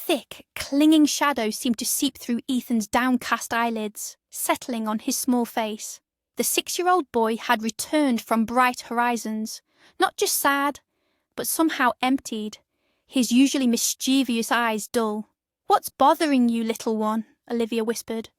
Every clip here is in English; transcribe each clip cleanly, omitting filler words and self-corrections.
thick, clinging shadow seemed to seep through Ethan's downcast eyelids, settling on his small face. The 6-year-old boy had returned from bright horizons, not just sad, but somehow emptied, his usually mischievous eyes dull. "What's bothering you, little one?" Olivia whispered,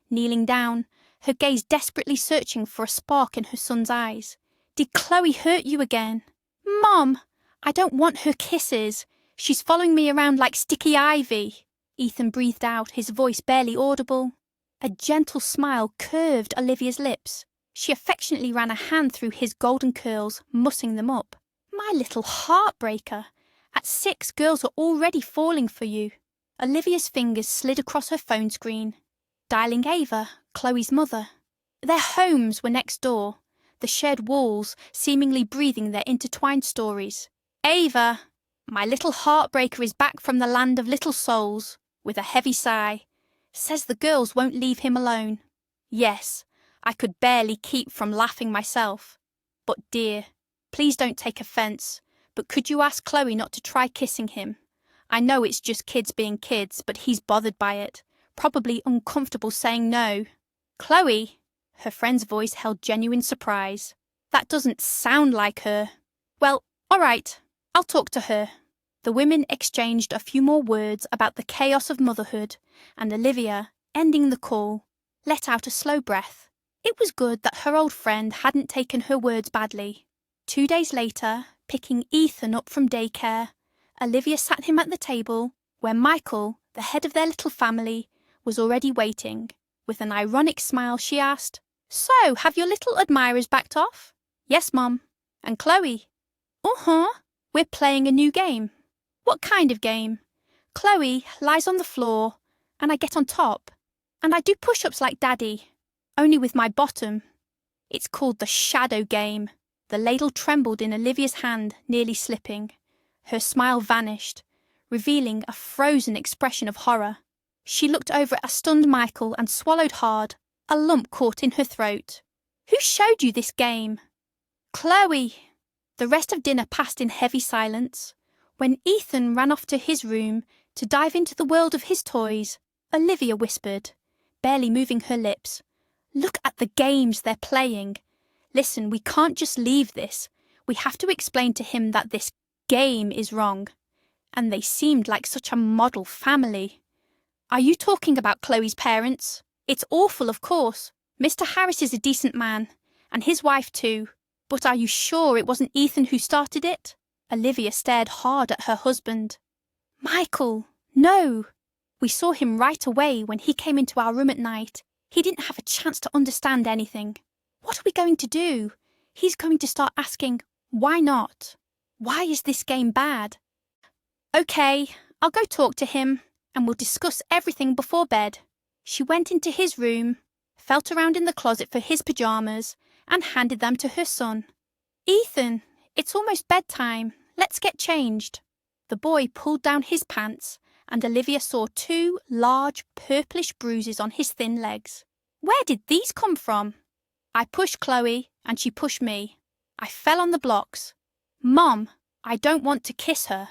kneeling down, her gaze desperately searching for a spark in her son's eyes. "Did Chloe hurt you again?" "Mom, I don't want her kisses. She's following me around like sticky ivy," Ethan breathed out, his voice barely audible. A gentle smile curved Olivia's lips. She affectionately ran a hand through his golden curls, mussing them up. "My little heartbreaker. At 6, girls are already falling for you." Olivia's fingers slid across her phone screen, dialing Ava, Chloe's mother. Their homes were next door, the shared walls seemingly breathing their intertwined stories. "Ava, my little heartbreaker is back from the land of little souls," with a heavy sigh. "Says the girls won't leave him alone." Yes, I could barely keep from laughing myself. "But dear, please don't take offence, but could you ask Chloe not to try kissing him? I know it's just kids being kids, but he's bothered by it, probably uncomfortable saying no." "Chloe?" Her friend's voice held genuine surprise. "That doesn't sound like her." "Well, all right, I'll talk to her." The women exchanged a few more words about the chaos of motherhood, and Olivia, ending the call, let out a slow breath. It was good that her old friend hadn't taken her words badly. 2 days later, picking Ethan up from daycare, Olivia sat him at the table, where Michael, the head of their little family, was already waiting. With an ironic smile, she asked, "So, have your little admirers backed off?" "Yes, Mum." "And Chloe?" "Uh-huh. We're playing a new game." "What kind of game?" "Chloe lies on the floor, and I get on top, and I do push-ups like Daddy, only with my bottom. It's called the shadow game." The ladle trembled in Olivia's hand, nearly slipping. Her smile vanished, revealing a frozen expression of horror. She looked over at a stunned Michael and swallowed hard, a lump caught in her throat. "Who showed you this game?" "Chloe." The rest of dinner passed in heavy silence. When Ethan ran off to his room to dive into the world of his toys, Olivia whispered, barely moving her lips, "Look at the games they're playing. Listen, we can't just leave this. We have to explain to him that this game is wrong." And they seemed like such a model family. "Are you talking about Chloe's parents? It's awful, of course. Mr. Harris is a decent man, and his wife too. But are you sure it wasn't Ethan who started it?" Olivia stared hard at her husband. "Michael, no. We saw him right away when he came into our room at night. He didn't have a chance to understand anything. What are we going to do? He's going to start asking, why not? Why is this game bad?" "Okay, I'll go talk to him, and we'll discuss everything before bed." She went into his room, felt around in the closet for his pajamas, and handed them to her son. "Ethan, it's almost bedtime. Let's get changed." The boy pulled down his pants, and Olivia saw 2 large purplish bruises on his thin legs. "Where did these come from?" "I pushed Chloe, and she pushed me. I fell on the blocks. Mom, I don't want to kiss her."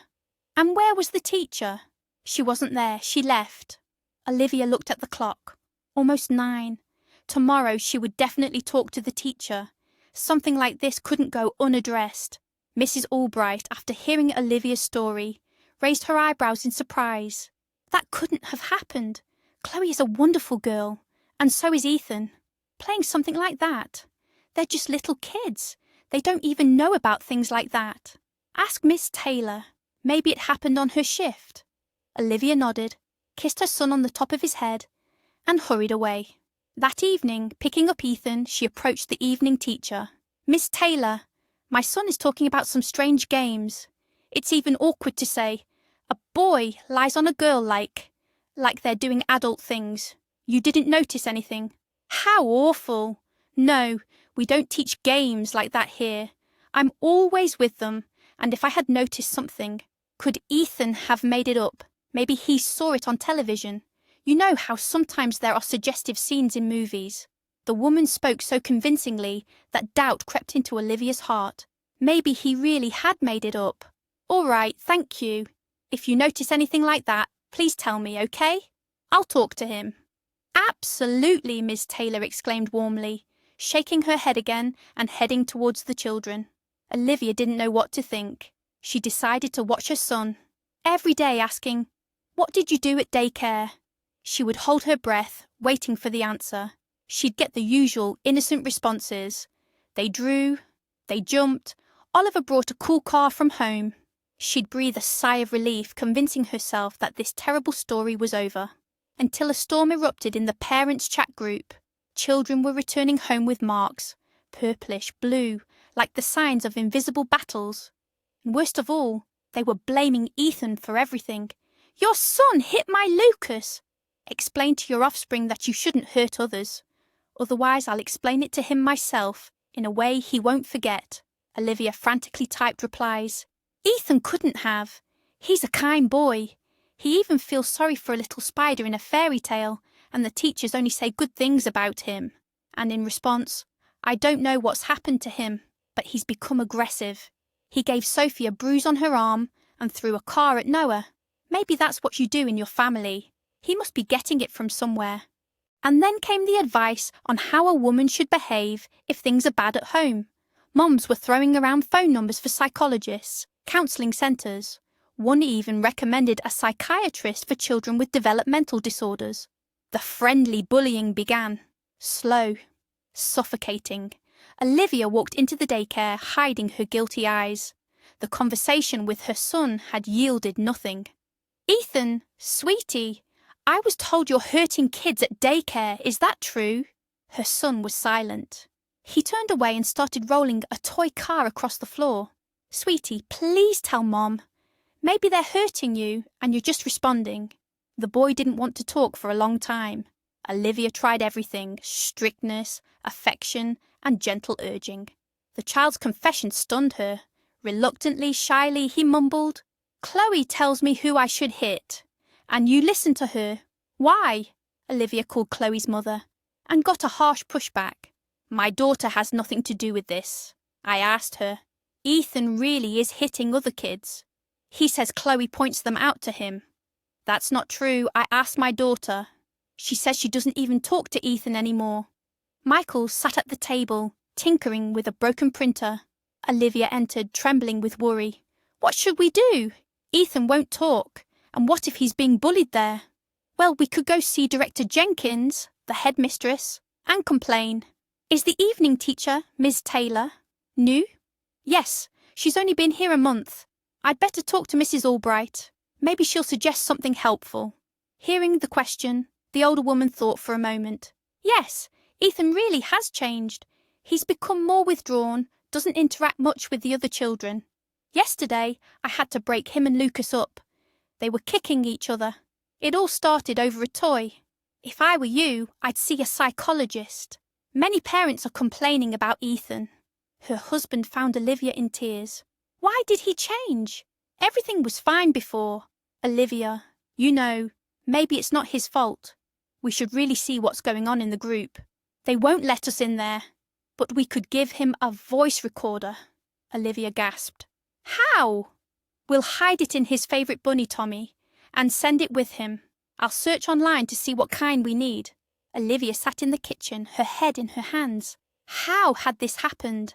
"And where was the teacher?" "She wasn't there. She left." Olivia looked at the clock. Almost 9. Tomorrow she would definitely talk to the teacher. Something like this couldn't go unaddressed. Mrs. Albright, after hearing Olivia's story, raised her eyebrows in surprise. That couldn't have happened. Chloe is a wonderful girl, and so is Ethan. Playing something like that. They're just little kids. They don't even know about things like that. Ask Miss Taylor. Maybe it happened on her shift. Olivia nodded, kissed her son on the top of his head, and hurried away. That evening, picking up Ethan, she approached the evening teacher. "Miss Taylor, my son is talking about some strange games. It's even awkward to say, a boy lies on a girl like they're doing adult things. You didn't notice anything?" "How awful. No, we don't teach games like that here. I'm always with them, and if I had noticed something, could Ethan have made it up? Maybe he saw it on television. You know how sometimes there are suggestive scenes in movies." The woman spoke so convincingly that doubt crept into Olivia's heart. Maybe he really had made it up. "All right, thank you. If you notice anything like that, Please tell me, okay? I'll talk to him." "Absolutely," Miss Taylor exclaimed warmly, shaking her head again and heading towards the children. Olivia didn't know what to think. She decided to watch her son, every day asking, "What did you do at daycare?" She would hold her breath, waiting for the answer. She'd get the usual innocent responses. They drew, they jumped, Oliver brought a cool car from home. She'd breathe a sigh of relief, convincing herself that this terrible story was over. Until a storm erupted in the parents' chat group. Children were returning home with marks, purplish, blue, like the signs of invisible battles. And worst of all, they were blaming Ethan for everything. "Your son hit my Lucas! Explain to your offspring that you shouldn't hurt others. Otherwise I'll explain it to him myself, in a way he won't forget." Olivia frantically typed replies. "Ethan couldn't have. He's a kind boy. He even feels sorry for a little spider in a fairy tale, and the teachers only say good things about him." And in response, "I don't know what's happened to him, but he's become aggressive. He gave Sophie a bruise on her arm and threw a car at Noah. Maybe that's what you do in your family. He must be getting it from somewhere." And then came the advice on how a woman should behave if things are bad at home. Moms were throwing around phone numbers for psychologists, counselling centres. One even recommended a psychiatrist for children with developmental disorders. The friendly bullying began. Slow, suffocating. Olivia walked into the daycare, hiding her guilty eyes. The conversation with her son had yielded nothing. "Ethan, sweetie, I was told you're hurting kids at daycare. Is that true?" Her son was silent. He turned away and started rolling a toy car across the floor. "Sweetie, please tell Mom. Maybe they're hurting you and you're just responding." The boy didn't want to talk for a long time. Olivia tried everything: strictness, affection, and gentle urging. The child's confession stunned her. Reluctantly, shyly, he mumbled, "Chloe tells me who I should hit. And you listen to her. Why?" Olivia called Chloe's mother, and got a harsh pushback. "My daughter has nothing to do with this. I asked her. Ethan really is hitting other kids. He says Chloe points them out to him." "That's not true. I asked my daughter. She says she doesn't even talk to Ethan anymore." Michael sat at the table, tinkering with a broken printer. Olivia entered, trembling with worry. "What should we do? Ethan won't talk. And what if he's being bullied there?" "Well, we could go see Director Jenkins, the headmistress, and complain." "Is the evening teacher, Miss Taylor, new?" "Yes, she's only been here a month. I'd better talk to Mrs. Albright. Maybe she'll suggest something helpful." Hearing the question, the older woman thought for a moment. "Yes, Ethan really has changed. He's become more withdrawn, doesn't interact much with the other children. Yesterday, I had to break him and Lucas up. They were kicking each other. It all started over a toy. If I were you, I'd see a psychologist. Many parents are complaining about Ethan." Her husband found Olivia in tears. "Why did he change? Everything was fine before." "Olivia, you know, maybe it's not his fault. We should really see what's going on in the group. They won't let us in there. But we could give him a voice recorder." Olivia gasped. "How?" "We'll hide it in his favourite bunny, Tommy, and send it with him. I'll search online to see what kind we need." Olivia sat in the kitchen, her head in her hands. How had this happened?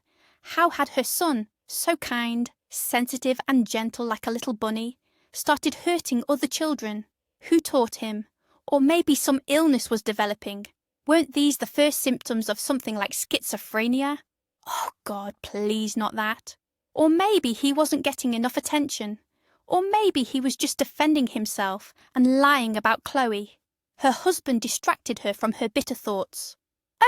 How had her son, so kind, sensitive and gentle like a little bunny, started hurting other children? Who taught him? Or maybe some illness was developing. Weren't these the first symptoms of something like schizophrenia? Oh God, please not that. Or maybe he wasn't getting enough attention. Or maybe he was just defending himself and lying about Chloe. Her husband distracted her from her bitter thoughts.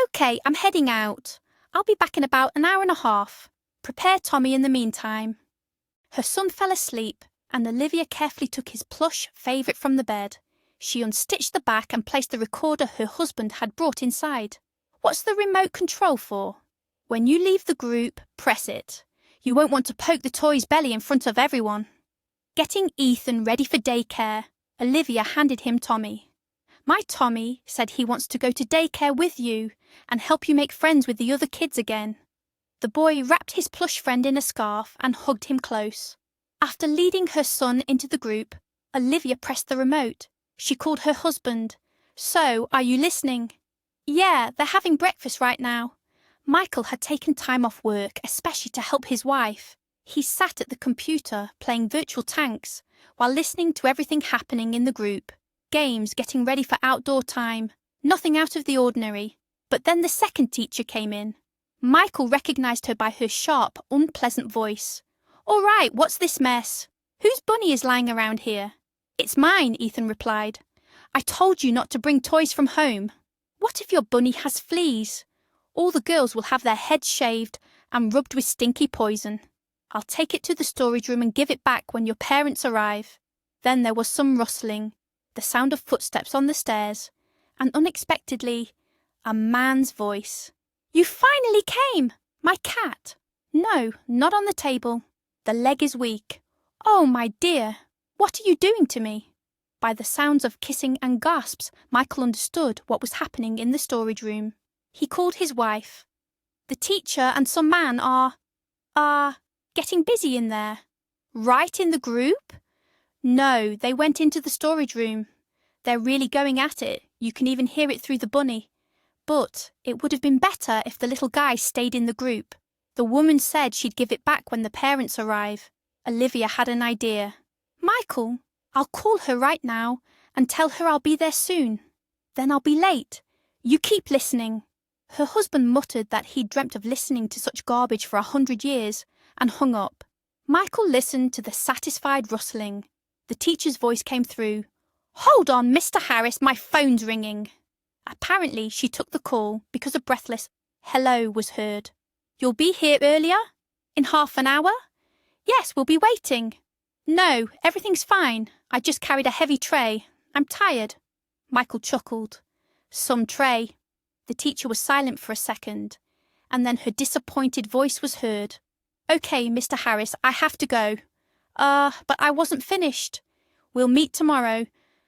"Okay, I'm heading out. I'll be back in about an hour and a half. Prepare Tommy in the meantime." Her son fell asleep, and Olivia carefully took his plush favourite from the bed. She unstitched the back and placed the recorder her husband had brought inside. "What's the remote control for?" "When you leave the group, press it. You won't want to poke the toy's belly in front of everyone." Getting Ethan ready for daycare, Olivia handed him Tommy. "My Tommy said he wants to go to daycare with you and help you make friends with the other kids again." The boy wrapped his plush friend in a scarf and hugged him close. After leading her son into the group, Olivia pressed the remote. She called her husband. So, are you listening? Yeah, they're having breakfast right now. Michael had taken time off work, especially to help his wife. He sat at the computer playing virtual tanks while listening to everything happening in the group. Games, getting ready for outdoor time. Nothing out of the ordinary. But then the second teacher came in. Michael recognised her by her sharp, unpleasant voice. All right, what's this mess? Whose bunny is lying around here? It's mine, Ethan replied. I told you not to bring toys from home. What if your bunny has fleas? All the girls will have their heads shaved and rubbed with stinky poison. I'll take it to the storage room and give it back when your parents arrive. Then there was some rustling, the sound of footsteps on the stairs, and unexpectedly, a man's voice. You finally came! My cat! No, not on the table. The leg is weak. Oh, my dear, what are you doing to me? By the sounds of kissing and gasps, Michael understood what was happening in the storage room. He called his wife. The teacher and some man are getting busy in there. Right in the group? No, they went into the storage room. They're really going at it. You can even hear it through the bunny. But it would have been better if the little guy stayed in the group. The woman said she'd give it back when the parents arrive. Olivia had an idea. Michael, I'll call her right now and tell her I'll be there soon. Then I'll be late. You keep listening. Her husband muttered that he'd dreamt of listening to such garbage for 100 years and hung up. Michael listened to the satisfied rustling. The teacher's voice came through. Hold on, Mr. Harris, my phone's ringing. Apparently she took the call because a breathless hello was heard. You'll be here earlier? In half an hour? Yes, we'll be waiting. No, everything's fine. I just carried a heavy tray. I'm tired. Michael chuckled. Some tray. The teacher was silent for a second, and then her disappointed voice was heard. Okay, Mr. Harris, I have to go. But I wasn't finished. We'll meet tomorrow.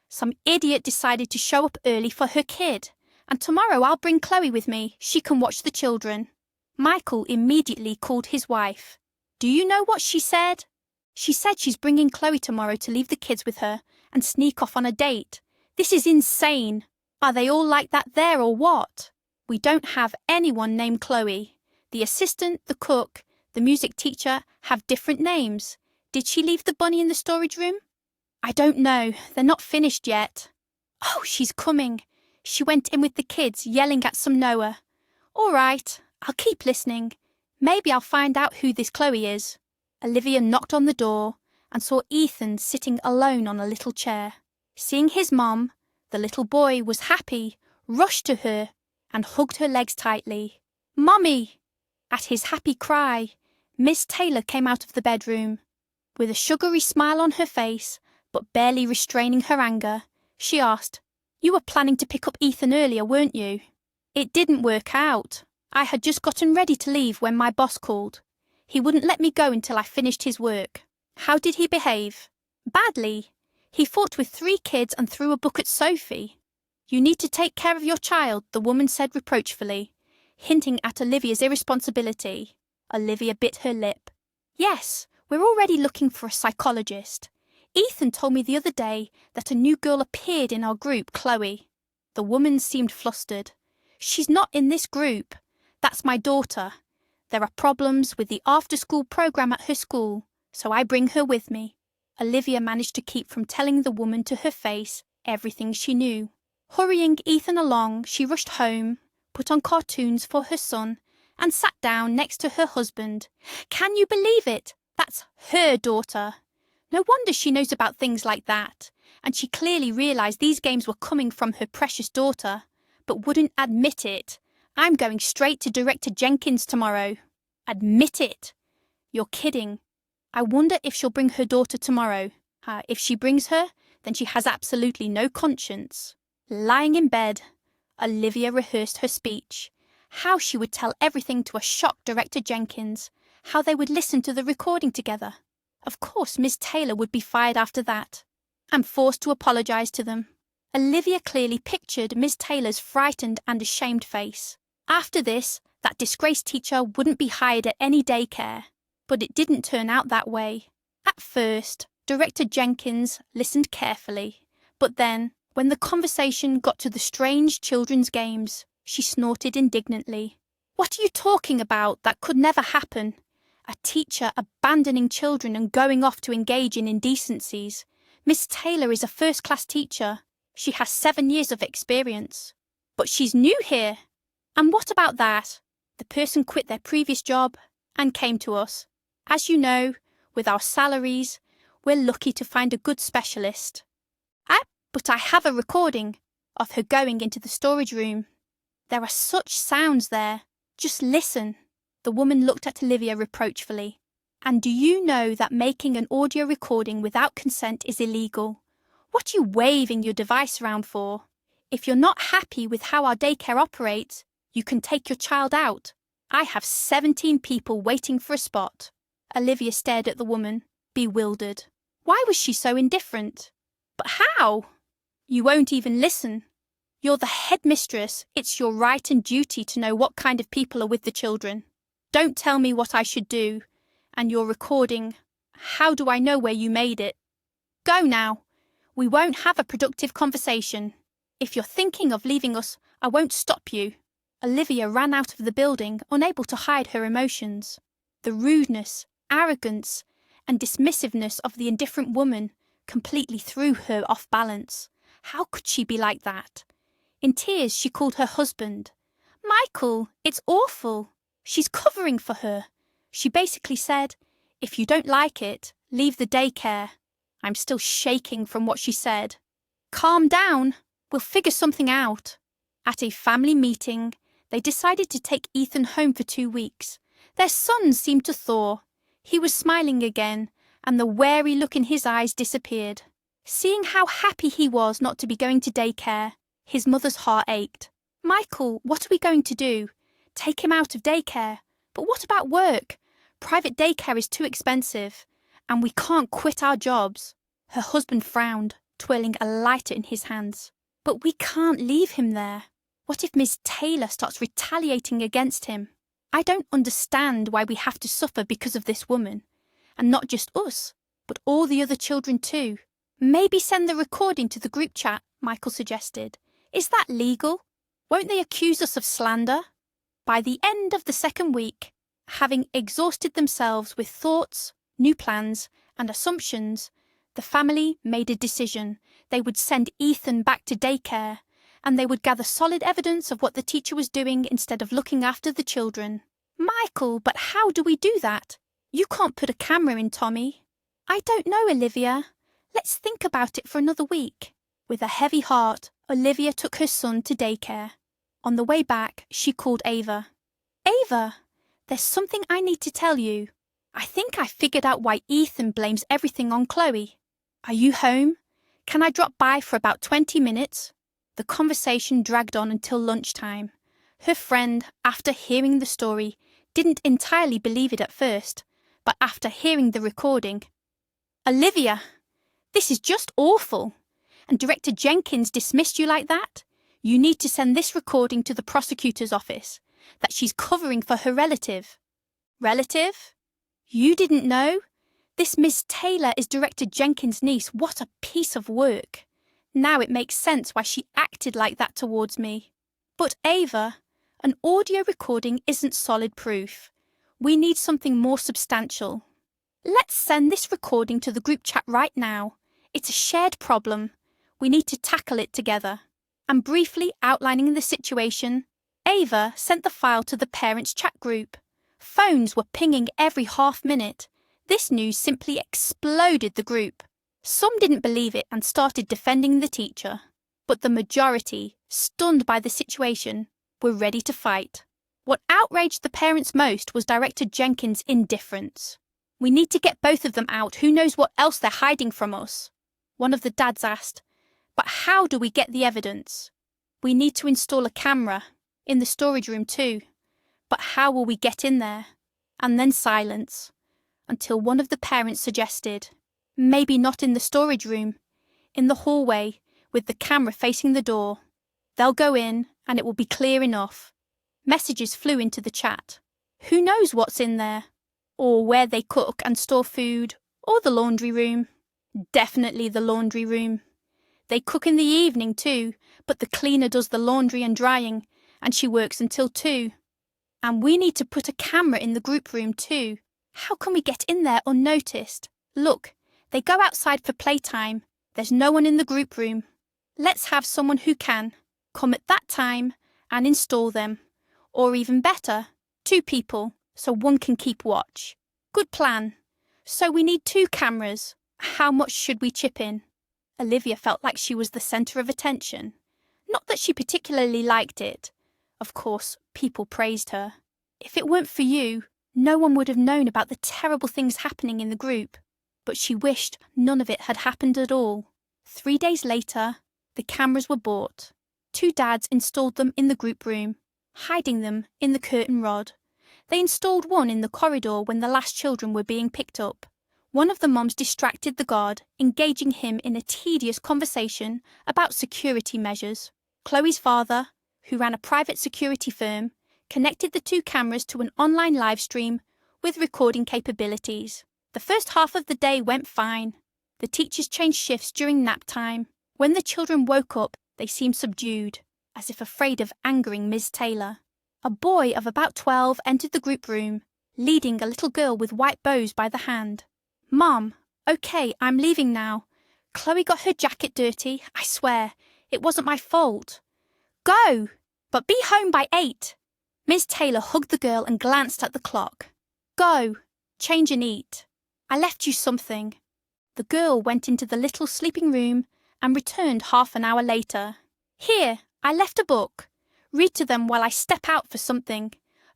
Some idiot decided to show up early for her kid, and tomorrow I'll bring Chloe with me. She can watch the children. Michael immediately called his wife. Do you know what she said? She said she's bringing Chloe tomorrow to leave the kids with her and sneak off on a date. This is insane. Are they all like that there or what? We don't have anyone named Chloe. The assistant, the cook, the music teacher have different names. Did she leave the bunny in the storage room? I don't know. They're not finished yet. Oh, she's coming. She went in with the kids, yelling at some Noah. All right, I'll keep listening. Maybe I'll find out who this Chloe is. Olivia knocked on the door and saw Ethan sitting alone on a little chair. Seeing his mom, the little boy was happy, rushed to her and hugged her legs tightly. Mommy! At his happy cry, Miss Taylor came out of the bedroom. With a sugary smile on her face, but barely restraining her anger, she asked, You were planning to pick up Ethan earlier, weren't you? It didn't work out. I had just gotten ready to leave when my boss called. He wouldn't let me go until I finished his work. How did he behave? Badly. He fought with 3 kids and threw a book at Sophie. You need to take care of your child, the woman said reproachfully, hinting at Olivia's irresponsibility. Olivia bit her lip. Yes, we're already looking for a psychologist. Ethan told me the other day that a new girl appeared in our group, Chloe. The woman seemed flustered. She's not in this group. That's my daughter. There are problems with the after-school program at her school, so I bring her with me. Olivia managed to keep from telling the woman to her face everything she knew. Hurrying Ethan along, she rushed home, put on cartoons for her son, and sat down next to her husband. Can you believe it? That's her daughter. No wonder she knows about things like that, and she clearly realised these games were coming from her precious daughter, but wouldn't admit it. I'm going straight to Director Jenkins tomorrow. Admit it. You're kidding. I wonder if she'll bring her daughter tomorrow. If she brings her, then she has absolutely no conscience. Lying in bed, Olivia rehearsed her speech. How she would tell everything to a shocked Director Jenkins. How they would listen to the recording together. Of course, Miss Taylor would be fired after that. And forced to apologise to them. Olivia clearly pictured Miss Taylor's frightened and ashamed face. After this, that disgraced teacher wouldn't be hired at any daycare. But it didn't turn out that way. At first, Director Jenkins listened carefully, but then, when the conversation got to the strange children's games, she snorted indignantly. "What are you talking about? That could never happen. A teacher abandoning children and going off to engage in indecencies. Miss Taylor is a first-class teacher. She has 7 years of experience. But she's new here. And what about that? The person quit their previous job and came to us. As you know, with our salaries, we're lucky to find a good specialist. But I have a recording of her going into the storage room. There are such sounds there. Just listen." The woman looked at Olivia reproachfully. "And do you know that making an audio recording without consent is illegal? What are you waving your device around for? If you're not happy with how our daycare operates, you can take your child out. I have 17 people waiting for a spot." Olivia stared at the woman, bewildered. Why was she so indifferent? "But how?" "You won't even listen. You're the headmistress. It's your right and duty to know what kind of people are with the children. Don't tell me what I should do. And your recording, how do I know where you made it? Go now. We won't have a productive conversation. If you're thinking of leaving us, I won't stop you." Olivia ran out of the building, unable to hide her emotions. The rudeness, arrogance, and dismissiveness of the indifferent woman completely threw her off balance. How could she be like that? In tears, she called her husband. "Michael, it's awful. She's covering for her." She basically said, "If you don't like it, leave the daycare." I'm still shaking from what she said. "Calm down. We'll figure something out." At a family meeting, they decided to take Ethan home for 2 weeks. Their son seemed to thaw. He was smiling again, and the wary look in his eyes disappeared. Seeing how happy he was not to be going to daycare, his mother's heart ached. "Michael, what are we going to do? Take him out of daycare? But what about work? Private daycare is too expensive, and we can't quit our jobs." Her husband frowned, twirling a lighter in his hands. "But we can't leave him there. What if Miss Taylor starts retaliating against him? I don't understand why we have to suffer because of this woman. And not just us, but all the other children too." "Maybe send the recording to the group chat," Michael suggested. "Is that legal? Won't they accuse us of slander?" By the end of the 2nd week, having exhausted themselves with thoughts, new plans, and assumptions, the family made a decision. They would send Ethan back to daycare, and they would gather solid evidence of what the teacher was doing instead of looking after the children. "Michael, but how do we do that? You can't put a camera in Tommy." "I don't know, Olivia. Let's think about it for another week." With a heavy heart, Olivia took her son to daycare. On the way back, she called Ava. "Ava, there's something I need to tell you. I think I figured out why Ethan blames everything on Chloe. Are you home? Can I drop by for about 20 minutes? The conversation dragged on until lunchtime. Her friend, after hearing the story, didn't entirely believe it at first, but after hearing the recording, "Olivia, this is just awful. And Director Jenkins dismissed you like that? You need to send this recording to the prosecutor's office, that she's covering for her relative." "Relative? You didn't know? This Miss Taylor is Director Jenkins' niece. What a piece of work. Now it makes sense why she acted like that towards me." "But Ava, an audio recording isn't solid proof. We need something more substantial. Let's send this recording to the group chat right now. It's a shared problem. We need to tackle it together." And briefly outlining the situation, Ava sent the file to the parents' chat group. Phones were pinging every half minute. This news simply exploded the group. Some didn't believe it and started defending the teacher. But the majority, stunned by the situation, were ready to fight. What outraged the parents most was Director Jenkins' indifference. "We need to get both of them out. Who knows what else they're hiding from us?" One of the dads asked, "But how do we get the evidence?" "We need to install a camera, in the storage room too. But how will we get in there?" And then silence, until one of the parents suggested, "Maybe not in the storage room, in the hallway, with the camera facing the door. They'll go in, and it will be clear enough." Messages flew into the chat. Who knows what's in there? Or where they cook and store food, or the laundry room. Definitely the laundry room. They cook in the evening too, but the cleaner does the laundry and drying, and she works until 2. And we need to put a camera in the group room too. How can we get in there unnoticed? Look, they go outside for playtime. There's no one in the group room. Let's have someone who can come at that time and install them. Or even better, 2 people, so one can keep watch. Good plan. So we need 2 cameras. How much should we chip in? Olivia felt like she was the centre of attention. Not that she particularly liked it. Of course, people praised her. If it weren't for you, no one would have known about the terrible things happening in the group. But she wished none of it had happened at all. 3 days later, the cameras were bought. 2 dads installed them in the group room, hiding them in the curtain rod. They installed one in the corridor when the last children were being picked up. One of the moms distracted the guard, engaging him in a tedious conversation about security measures. Chloe's father, who ran a private security firm, connected the 2 cameras to an online live stream with recording capabilities. The first half of the day went fine. The teachers changed shifts during nap time. When the children woke up, they seemed subdued, as if afraid of angering Ms. Taylor. A boy of about 12 entered the group room, leading a little girl with white bows by the hand. "Mom, okay, I'm leaving now. Chloe got her jacket dirty, I swear. It wasn't my fault." "Go, but be home by 8. Ms. Taylor hugged the girl and glanced at the clock. "Go, change and eat. I left you something." The girl went into the little sleeping room and returned half an hour later. "Here, I left a book. Read to them while I step out for something.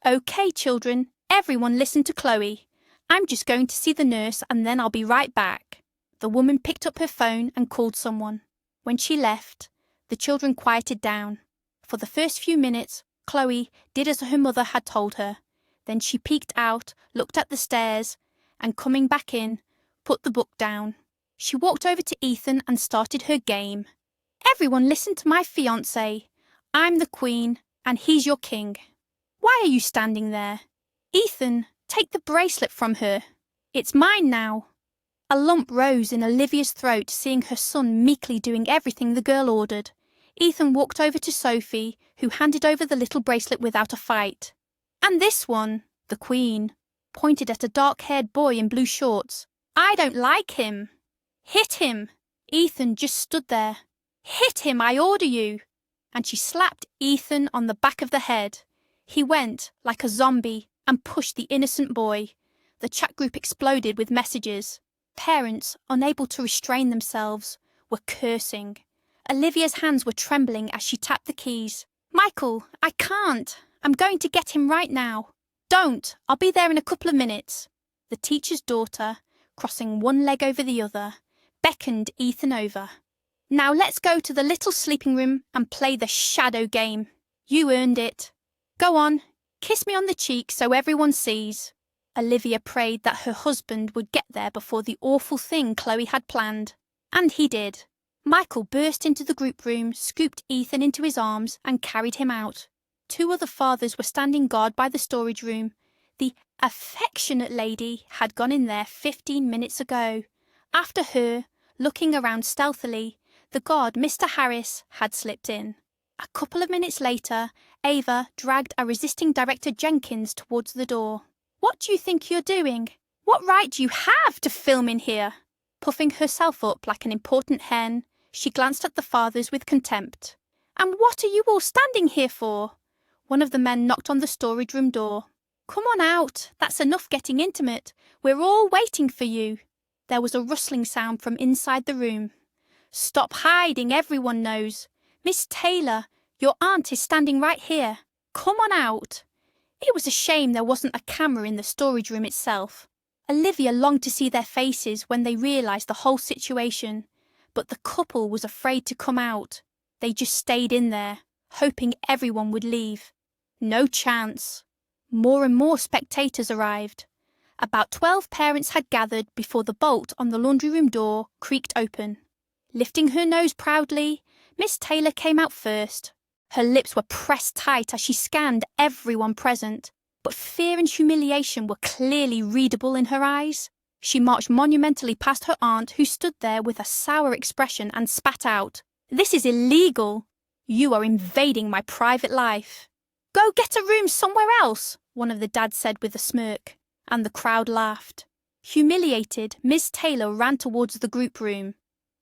Okay, children, everyone listen to Chloe. I'm just going to see the nurse and then I'll be right back." The woman picked up her phone and called someone. When she left, the children quieted down. For the first few minutes, Chloe did as her mother had told her. Then she peeked out, looked at the stairs, and coming back in, put the book down. She walked over to Ethan and started her game. "Everyone listen to my fiancé. I'm the queen, and he's your king. Why are you standing there? Ethan, take the bracelet from her. It's mine now." A lump rose in Olivia's throat seeing her son meekly doing everything the girl ordered. Ethan walked over to Sophie, who handed over the little bracelet without a fight. "And this one," the queen pointed at a dark-haired boy in blue shorts. "I don't like him." "Hit him." Ethan just stood there. "Hit him, I order you." And she slapped Ethan on the back of the head. He went, like a zombie, and pushed the innocent boy. The chat group exploded with messages. Parents, unable to restrain themselves, were cursing. Olivia's hands were trembling as she tapped the keys. "Michael, I can't. I'm going to get him right now." "Don't. I'll be there in a couple of minutes." The teacher's daughter, crossing one leg over the other, beckoned Ethan over. "Now let's go to the little sleeping room and play the shadow game. You earned it. Go on, kiss me on the cheek so everyone sees." Olivia prayed that her husband would get there before the awful thing Chloe had planned. And he did. Michael burst into the group room, scooped Ethan into his arms and carried him out. 2 other fathers were standing guard by the storage room. The affectionate lady had gone in there 15 minutes ago. After her, looking around stealthily, the guard, Mr. Harris, had slipped in. A couple of minutes later, Ava dragged a resisting Director Jenkins towards the door. "What do you think you're doing? What right do you have to film in here?" Puffing herself up like an important hen, she glanced at the fathers with contempt. "And what are you all standing here for?" One of the men knocked on the storage room door. "Come on out. That's enough getting intimate. We're all waiting for you." There was a rustling sound from inside the room. "Stop hiding, everyone knows. Miss Taylor, your aunt is standing right here. Come on out." It was a shame there wasn't a camera in the storage room itself. Olivia longed to see their faces when they realised the whole situation, but the couple was afraid to come out. They just stayed in there, hoping everyone would leave. No chance. More and more spectators arrived. About 12 parents had gathered before the bolt on the laundry room door creaked open. Lifting her nose proudly, Miss Taylor came out first. Her lips were pressed tight as she scanned everyone present, but fear and humiliation were clearly readable in her eyes. She marched monumentally past her aunt, who stood there with a sour expression, and spat out, "This is illegal. You are invading my private life." "Go get a room somewhere else," one of the dads said with a smirk, and the crowd laughed. Humiliated, Miss Taylor ran towards the group room.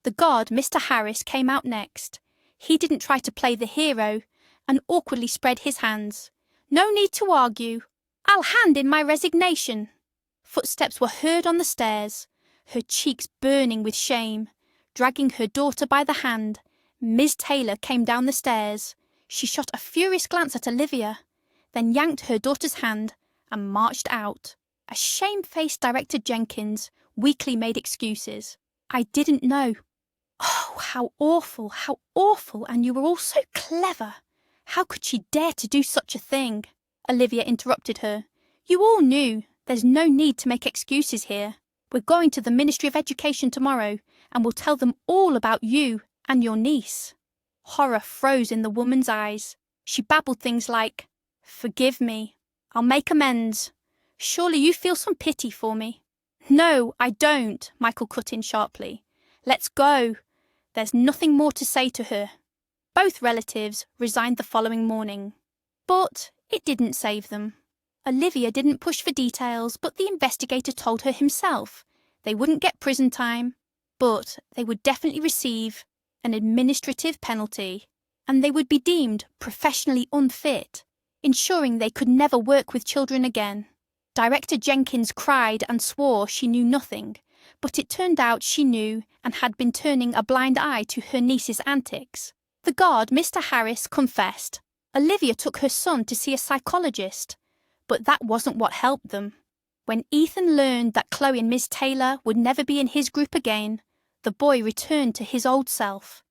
The guard, Mr. Harris, came out next. He didn't try to play the hero and awkwardly spread his hands. "No need to argue. I'll hand in my resignation." Footsteps were heard on the stairs, her cheeks burning with shame. Dragging her daughter by the hand, Miss Taylor came down the stairs. She shot a furious glance at Olivia, then yanked her daughter's hand and marched out. A shamefaced Director Jenkins weakly made excuses. "I didn't know." "Oh, how awful, and you were all so clever. How could she dare to do such a thing?" Olivia interrupted her. "You all knew. There's no need to make excuses here. We're going to the Ministry of Education tomorrow, and we'll tell them all about you and your niece." Horror froze in the woman's eyes. She babbled things like, "Forgive me. I'll make amends. Surely you feel some pity for me." "No, I don't," Michael cut in sharply. "Let's go. There's nothing more to say to her." Both relatives resigned the following morning. But it didn't save them. Olivia didn't push for details, but the investigator told her himself. They wouldn't get prison time, but they would definitely receive an administrative penalty, and they would be deemed professionally unfit, ensuring they could never work with children again. Director Jenkins cried and swore she knew nothing, but it turned out she knew and had been turning a blind eye to her niece's antics. The guard, Mr. Harris, confessed. Olivia took her son to see a psychologist, but that wasn't what helped them. When Ethan learned that Chloe and Miss Taylor would never be in his group again, the boy returned to his old self.